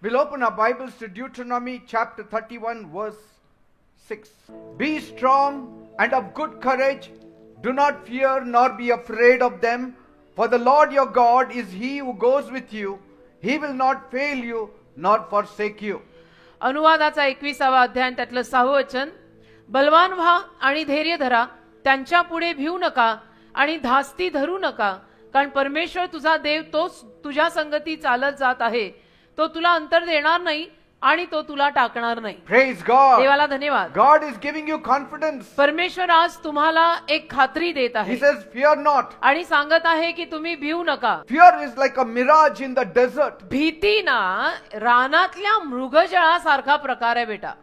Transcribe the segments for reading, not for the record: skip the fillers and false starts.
We'll open our Bibles to Deuteronomy chapter 31 verse 6. Be strong and of good courage. Do not fear nor be afraid of them. For the Lord your God is he who goes with you. He will not fail you nor forsake you. अनुवादाचा 21वा अध्याय त्यातलं 6वं वचन. बलवान व्हा आणि धैर्य धरा. त्यांच्या पुढे भिवू नका आणि धास्ती धरू नका. कारण परमेश्वर तुझा देव तोच तुझ्या संगती चालत जात आहे. तो तुला अंतर देणार नाही आणि तो तुला टाकणार नाही. Praise God. देवाला धन्यवाद. God is giving you confidence. परमेश्वर आज तुम्हाला एक खात्री देत आहे. He says, fear not. आणि सांगत आहे की तुम्ही भिवू नका. Fear is like a mirage in the desert. भीती ना रानातल्या मृगजळासारखा प्रकार आहे बेटा.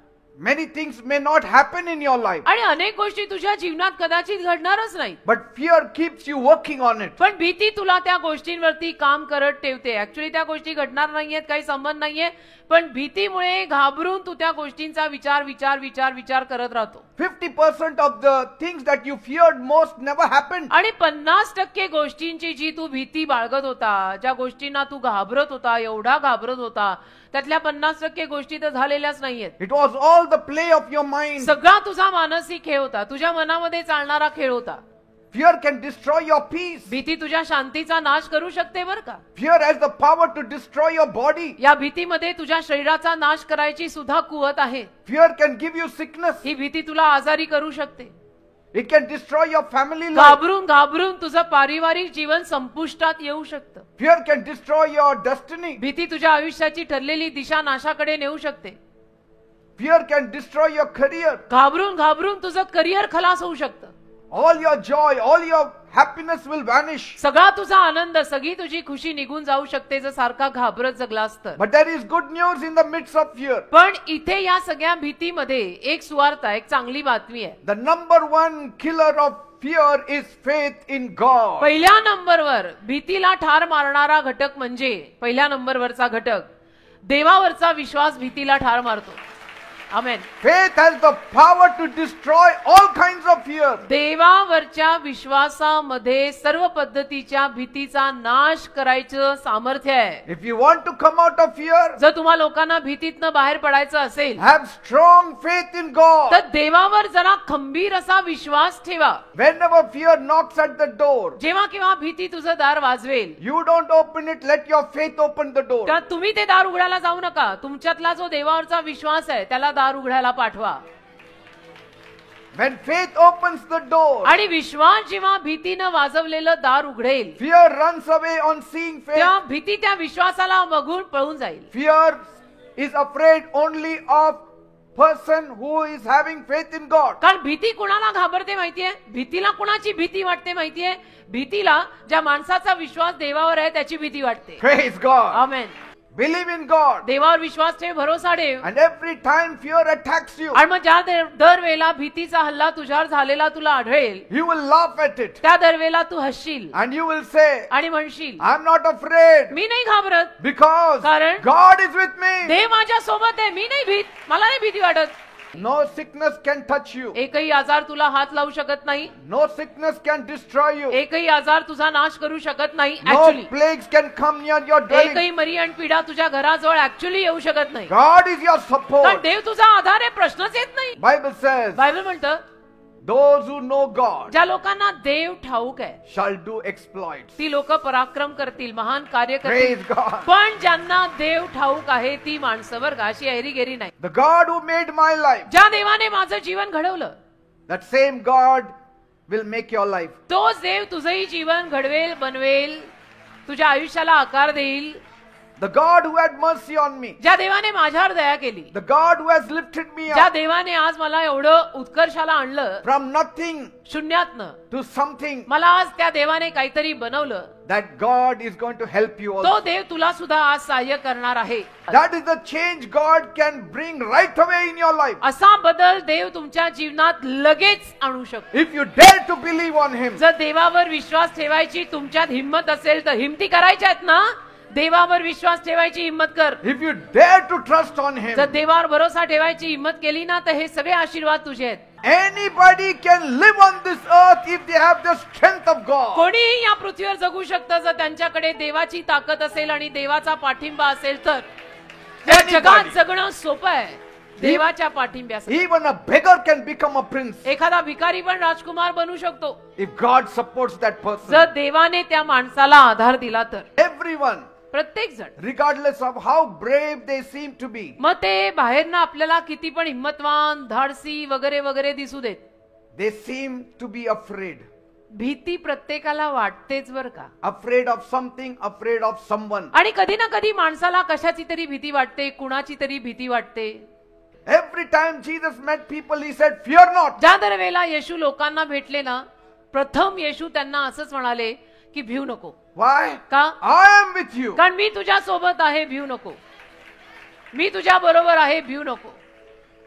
Many things may not happen in your life. आणि अनेक गोष्टी तुझ्या जीवनात कदाचित घडणारच नाही. But fear keeps you working on it. पण भीती तुला त्या गोष्टींवरती काम करत ठेवते. ऍक्च्युअली त्या गोष्टी घडणार नाहीयेत, काही संबंध नाहीये, पण भीतीमुळे घाबरून तू त्या गोष्टींचा विचार करत राहतो. 50% of the things that you feared most never happened. आणि 50% गोष्टींची जी तू भीती बाळगत होता, ज्या गोष्टींना तू घाबरत होता, एवढा घाबरत होता, त्यातल्या 50% गोष्टी तर झालेल्याच नाहीयेत. It was all the play of your mind. सगळा तुझा मानसिक खेळ होता, तुझ्या मनामध्ये चालणारा खेळ होता. Fear can destroy your peace. भीती तुझ्या शांतीचा नाश करू शकते बर का. Fear has the power to destroy your body. या भीतीमध्ये तुझ्या शरीराचा नाश करायची सुद्धा कुवत आहे. Fear can give you sickness. ही भीती तुला आजारी करू शकते. It can destroy your family life. घाबरून तुझं पारिवारिक जीवन संपुष्टात येऊ शकतं. Fear can destroy your destiny. भीती तुझ्या आयुष्याची ठरलेली दिशा नाशाकडे नेऊ शकते. Fear can destroy your career. घाबरून तुझं करिअर खलास होऊ शकतं. All your joy, all your happiness will vanish. सगळा तुझा आनंद, सगळी तुझी खुशी निघून जाऊ शकते जर सारखा घाबरत जगलास तर. But there is good news in the midst of fear. पण इथे या सगळ्या भीतीमध्ये एक सुवार्ता, एक चांगली बातमी आहे. The number one killer of fear is faith in God. पहिल्या नंबरवर भीतीला ठार मारणारा घटक म्हणजे, पहिल्या नंबरवरचा घटक देवावरचा विश्वास भीतीला ठार मारतो. आमेन. Faith has the power to destroy all kinds of fear. देवावरच्या विश्वासामध्ये सर्व पद्धतीच्या भीतीचा नाश करायचं सामर्थ्य आहे. If you want to come out of fear, जर तुम्हा लोकांना भीतीतनं बाहेर पडायचं असेल, have strong faith in God. तर देवावर जरा खंबीर असा विश्वास ठेवा. Whenever fear knocks at the door, जेव्हा केव्हा भीती तुझं दार वाजवेल, you don't open it, let your faith open the door. तर तुम्ही ते दार उघडायला जाऊ नका. तुमच्यातला जो देवावरचा विश्वास आहे त्याला दार उघडायला पाठवा. When faith opens the door, आणि विश्वास जेव्हा भीतीनं वाजवलेलं दार उघडेल, fear runs away on seeing faith. त्या भीती त्या विश्वासाला बघून पळून जाईल. Fear is afraid only of person who is having faith in God. कारण भीती कुणाला घाबरते माहितीये? भीतीला कुणाची भीती वाटते माहितीये? भीतीला ज्या माणसाचा विश्वास देवावर आहे त्याची भीती वाटते. Praise God. Amen. Believe in God. देवावर विश्वास ठेव, भरोसा ठेव. And every time fear attacks you, आणि मग ज्या दरवेळेला भीतीचा हल्ला तुझ्यावर झालेला तुला आढळेल, you will laugh at it. त्या दरवेळेला तू हसशील And you will say, आणि म्हणशील, I'm not afraid. मी नाही घाबरत, Because कारण God is with me. देव माझ्या सोबत आहे. मी नाही भीत, मला नाही भीती वाटत. No sickness can touch you. एकही आजार तुला हात लावू शकत नाही. No sickness can destroy you. एकही आजार तुझा नाश करू शकत नाही. No actually plagues can come near your dwelling. एकही मरी आणि पीडा तुझ्या घराजवळ ऍक्च्युली येऊ शकत नाही. God is your कारण support. देव तुझा आधार आहे, प्रश्नच येत नाही. Bible says, बायबल म्हणतं, those who know God ज्या लोकांना देव ठाऊक आहे shall do exploits. ती लोक पराक्रम करतील, महान कार्य Praise करतील. God. पण ज्यांना देव ठाऊक आहे ती माणसं बरं का, अशी ऐरीगेरी नाही. The God who made my life, ज्या देवाने माझं जीवन घडवलं, that same God will make your life. तोच देव तुझंही जीवन घडवेल, बनवेल, तुझ्या आयुष्याला आकार देईल. The God who had mercy on me, ज्या देवाने माझ्यावर दया केली, the God who has lifted me ज्या up देवाने आज मला एवढं उत्कर्षाला आणलं, from nothing शून्यातनं to something, मला आज त्या देवाने काहीतरी बनवलं, that God is going to help you तो also. देव तुला सुद्धा आज सहाय्य करणार आहे. That is the change God can bring right away in your life. असा बदल देव तुमच्या जीवनात लगेच आणू शकतो. If you dare to believe on Him, जर देवावर विश्वास ठेवायची तुमच्यात हिंमत असेल तर हिमती करायच्या आहेत ना, देवावर विश्वास ठेवायची हिम्मत कर. if you dare to trust on Him, जर देवावर भरोसा ठेवायची हिम्मत केली ना तर हे सगळे आशीर्वाद तुझे आहेत. Anybody can live on this earth if they have the strength of God. कोणीही या पृथ्वीवर जगू शकतं जर त्यांच्याकडे देवाची ताकद असेल आणि देवाचा पाठिंबा असेल तर. या जगात जगणं सोपं आहे देवाच्या पाठिंब्यासाठी. Even a beggar can become a prince एखादा भिकारी पण राजकुमार बनू शकतो if God supports that person. जर देवाने त्या माणसाला आधार दिला तर. Everyone, प्रत्येक जण regardless of how brave they seem to be, मग ते बाहेरनं आपल्याला किती पण हिम्मतवान धाडसी वगैरे वगैरे दिसू देत, they seem to be afraid. भीती प्रत्येकाला वाटतेच बर का. Afraid of something, afraid of someone. आणि कधी ना कधी माणसाला कशाची तरी भीती वाटते, कुणाची तरी भीती वाटते. Every time Jesus met people, he said, "Fear not." ज्या दरवेळेला येशू लोकांना भेटले ना, प्रथम येशू त्यांना असंच म्हणाले की भिऊ नको. Why? का? I am with you. कारण मी तुझ्या सोबत आहे, भिऊ नको. मी तुझ्या बरोबर आहे, भिऊ नको.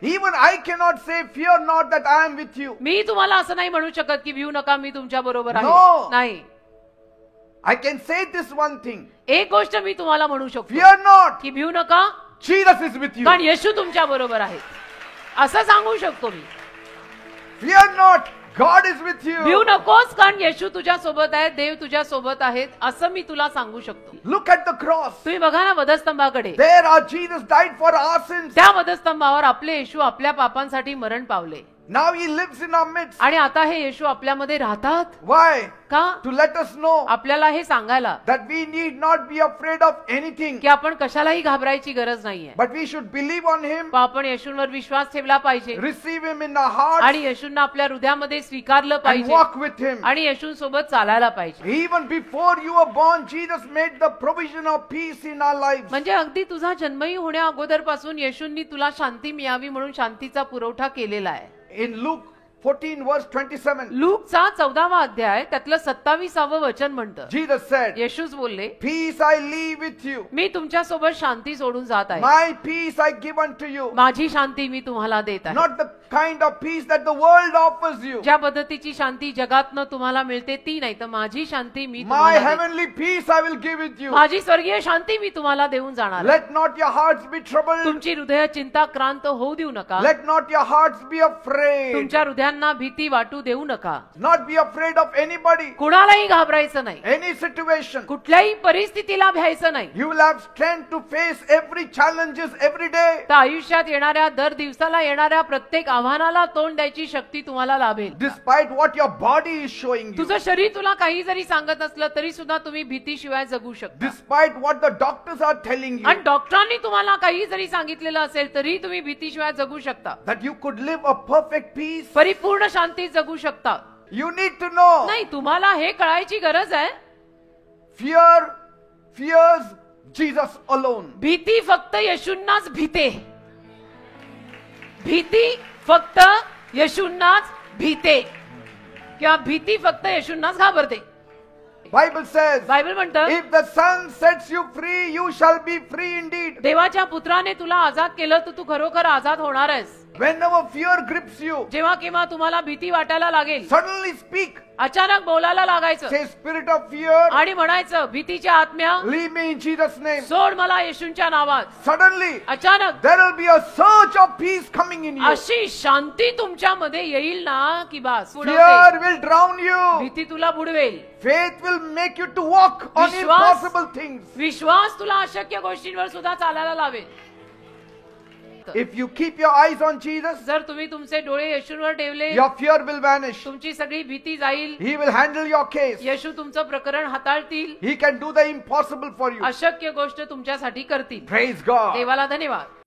Even I cannot say, "Fear not," that I am with you. मी तुम्हाला असं नाही म्हणू शकत की भिऊ नका, मी तुमच्या बरोबर आहे. No. नाही. I can say this one thing. एक गोष्ट मी तुम्हाला म्हणू शकतो Fear not. की भिऊ नका, Jesus is with you. कारण येशू तुमच्या बरोबर आहे, असं सांगू शकतो मी. Fear not. God is with भिऊ you. नकोस, कारण येशू तुझ्या सोबत आहे, देव तुझ्या सोबत आहेत, असं मी तुला सांगू शकतो. Look at the cross. तुम्ही बघा ना वधस्तंभाकडे. There our Jesus died for our sins. त्या वधस्तंभावर आपले येशू आपल्या पापांसाठी मरण पावले. Now he lives in our midst. आणि आता हे येशू आपल्यामध्ये राहतात. Why? का? To let us know आपल्याला हे सांगायला that we need not be afraid of anything, की आपण कशालाही घाबरायची गरज नाहीये. but we should believe on him, पण आपण येशूंवर विश्वास ठेवला पाहिजे receive him in our hearts, आणि येशूंना आपल्या हृदयामध्ये स्वीकारलं and पाहिजे walk with him. आणि येशूंसोबत चालायला पाहिजे. Even before you were born, Jesus made the provision of peace in our lives. म्हणजे अगदी तुझा जन्मही होण्या अगोदरपासून येशूंनी तुला शांती मिळावी म्हणून शांतीचा पुरवठा केलेला आहे. In Luke 14 verse 27, लूकचा 14वा अध्याय त्यातलं 27व वचन म्हणतं, Jesus said, येशूच बोलले, "Peace I leave with you. मी तुमच्या सोबत शांती सोडून जात आहे. My peace I give unto you." माझी शांती मी तुम्हाला देत आहे. Not the kind of peace that the world offers you. ज्या पद्धतीची शांती जगातनं तुम्हाला मिळते ती नाही, तर माझी शांती मी My तुम्हाला देते. heavenly peace I will give with you. माझी स्वर्गीय शांती मी तुम्हाला देऊन जाणार आहे. Let not your hearts be troubled. तुमची हृदय चिंताक्रांत होऊ देऊ नका. Let not your hearts be afraid. तुमच्या हृदयांना भीती वाटू देऊ नका. Not be afraid of anybody, कुणालाही घाबरायचं नाही. any situation. कुठल्याही परिस्थितीला भ्यायचं नाही. You will have strength to face every challenges every day. तर आयुष्यात येणाऱ्या दर दिवसाला येणाऱ्या प्रत्येक आव्हानाला तोंड द्यायची शक्ती तुम्हाला लाभेल. Despite what your body is showing you. तुझं शरीर तुला काही जरी सांगत असलं तरी सुद्धा तुम्ही भीतीशिवाय जगू शकता. Despite what the doctors are telling you. आणि डॉक्टरांनी तुम्हाला काही जरी सांगितलेलं असेल तरी तुम्ही भीतीशिवाय जगू शकता. That you could live a perfect peace. परिपूर्ण शांती जगू शकता. You need to know. नाही, तुम्हाला हे कळायची गरज आहे. Fear fears Jesus alone. भीती फक्त येशूंनाच भीते. भीती फक्त येशूंनाच भीते किंवा भीती फक्त येशूंनाच घाबरते. Bible says, बायबल म्हणतं, if the Son sets you free, you shall be free indeed. देवाच्या पुत्राने तुला आजाद केलं तर तू खरोखर आजाद होणार आहेस. Whenever fear grips you, जेव्हा केव्हा तुम्हाला भीती वाटायला लागेल, suddenly speak. अचानक बोलायला लागायचं Say, spirit of fear, आणि म्हणायचं, भीतीच्या आत्म्या leave me in Jesus' name. सोड मला येशूंच्या नावात. Suddenly, अचानक there will be a surge of peace coming in you. अशी शांती तुमच्यामध्ये येईल ना की बस Fear will drown you. भीती तुला बुडवेल. Faith will make you to walk on Vishwas- impossible things. विश्वास तुला अशक्य गोष्टींवर सुद्धा चालायला लावेल. If you keep your eyes on Jesus, जर तुम्ही तुमचे डोळे येशूंवर ठेवले, your fear will vanish. तुमची सगळी भीती जाईल. He will handle your case. येशू तुमचं प्रकरण हाताळतील. He can do the impossible for you. अशक्य गोष्ट तुमच्यासाठी करतील. Praise God. देवाला धन्यवाद.